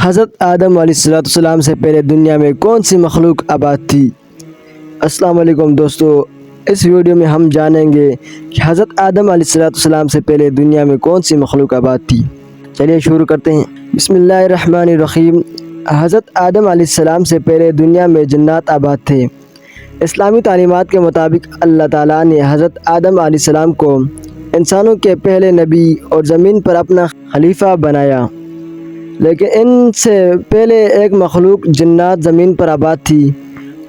حضرت آدم علیہ السلام سے پہلے دنیا میں کون سی مخلوق آباد تھی؟ السلام علیکم دوستو، اس ویڈیو میں ہم جانیں گے کہ حضرت آدم علیہ السلام سے پہلے دنیا میں کون سی مخلوق آباد تھی۔ چلیے شروع کرتے ہیں۔ بسم اللہ الرحمن الرحیم۔ حضرت آدم علیہ السلام سے پہلے دنیا میں جنات آباد تھے۔ اسلامی تعلیمات کے مطابق اللہ تعالیٰ نے حضرت آدم علیہ السلام کو انسانوں کے پہلے نبی اور زمین پر اپنا خلیفہ بنایا، لیکن ان سے پہلے ایک مخلوق جنات زمین پر آباد تھی۔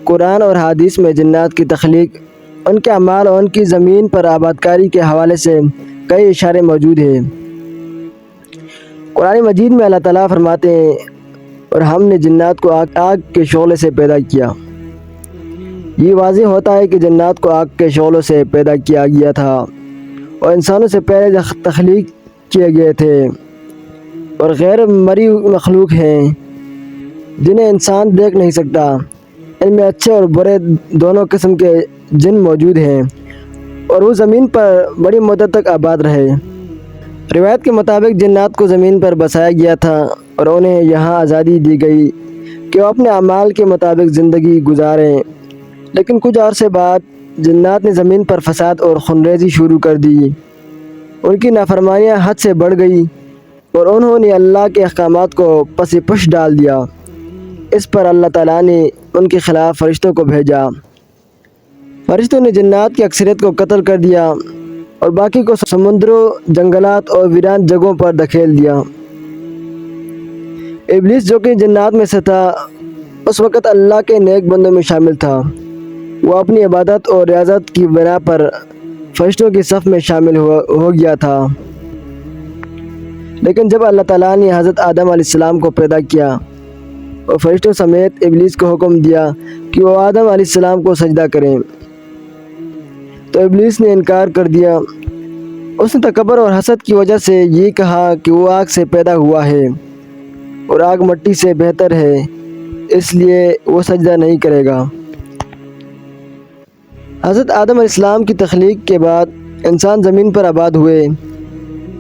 قرآن اور حدیث میں جنات کی تخلیق، ان کے اعمال اور ان کی زمین پر آبادکاری کے حوالے سے کئی اشارے موجود ہیں۔ قرآن مجید میں اللہ تعالیٰ فرماتے ہیں، اور ہم نے جنات کو آگ کے شعلے سے پیدا کیا۔ یہ واضح ہوتا ہے کہ جنات کو آگ کے شعلوں سے پیدا کیا گیا تھا اور انسانوں سے پہلے تخلیق کیے گئے تھے، اور غیر مرئی مخلوق ہیں جنہیں انسان دیکھ نہیں سکتا۔ ان میں اچھے اور برے دونوں قسم کے جن موجود ہیں، اور وہ زمین پر بڑی مدت تک آباد رہے۔ روایت کے مطابق جنات کو زمین پر بسایا گیا تھا اور انہیں یہاں آزادی دی گئی کہ وہ اپنے اعمال کے مطابق زندگی گزاریں، لیکن کچھ عرصے بعد جنات نے زمین پر فساد اور خونریزی شروع کر دی۔ ان کی نافرمانیاں حد سے بڑھ گئی اور انہوں نے اللہ کے احکامات کو پس پش ڈال دیا۔ اس پر اللہ تعالیٰ نے ان کے خلاف فرشتوں کو بھیجا۔ فرشتوں نے جنات کی اکثریت کو قتل کر دیا اور باقی کو سمندروں، جنگلات اور ویران جگہوں پر دھکیل دیا۔ ابلیس، جو کہ جنات میں سے تھا، اس وقت اللہ کے نیک بندوں میں شامل تھا۔ وہ اپنی عبادت اور ریاضت کی بنا پر فرشتوں کی صف میں شامل ہو گیا تھا، لیکن جب اللہ تعالیٰ نے حضرت آدم علیہ السلام کو پیدا کیا اور فرشتوں سمیت ابلیس کو حکم دیا کہ وہ آدم علیہ السلام کو سجدہ کریں، تو ابلیس نے انکار کر دیا۔ اس نے تکبر اور حسد کی وجہ سے یہ کہا کہ وہ آگ سے پیدا ہوا ہے اور آگ مٹی سے بہتر ہے، اس لیے وہ سجدہ نہیں کرے گا۔ حضرت آدم علیہ السلام کی تخلیق کے بعد انسان زمین پر آباد ہوئے۔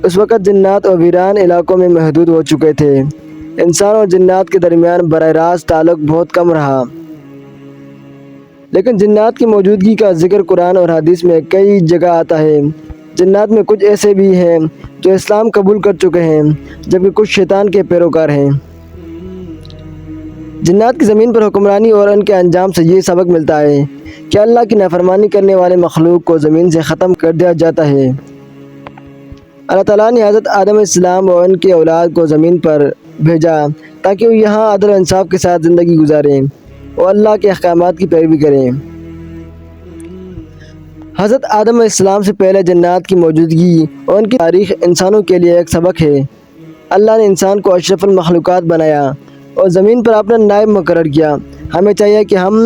اس وقت جنات اور ویران علاقوں میں محدود ہو چکے تھے۔ انسان اور جنات کے درمیان براہ راست تعلق بہت کم رہا، لیکن جنات کی موجودگی کا ذکر قرآن اور حدیث میں کئی جگہ آتا ہے۔ جنات میں کچھ ایسے بھی ہیں جو اسلام قبول کر چکے ہیں، جبکہ کچھ شیطان کے پیروکار ہیں۔ جنات کی زمین پر حکمرانی اور ان کے انجام سے یہ سبق ملتا ہے کہ اللہ کی نافرمانی کرنے والے مخلوق کو زمین سے ختم کر دیا جاتا ہے۔ اللہ تعالیٰ نے حضرت آدم علیہ السلام اور ان کی اولاد کو زمین پر بھیجا تاکہ وہ یہاں عدل و انصاف کے ساتھ زندگی گزاریں اور اللہ کے احکامات کی پیروی کریں۔ حضرت آدم علیہ السلام سے پہلے جنات کی موجودگی اور ان کی تاریخ انسانوں کے لیے ایک سبق ہے۔ اللہ نے انسان کو اشرف المخلوقات بنایا اور زمین پر اپنا نائب مقرر کیا۔ ہمیں چاہیے کہ ہم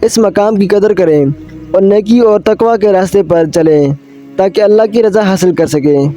اس مقام کی قدر کریں اور نیکی اور تقوی کے راستے پر چلیں تاکہ اللہ کی رضا حاصل کر سکیں۔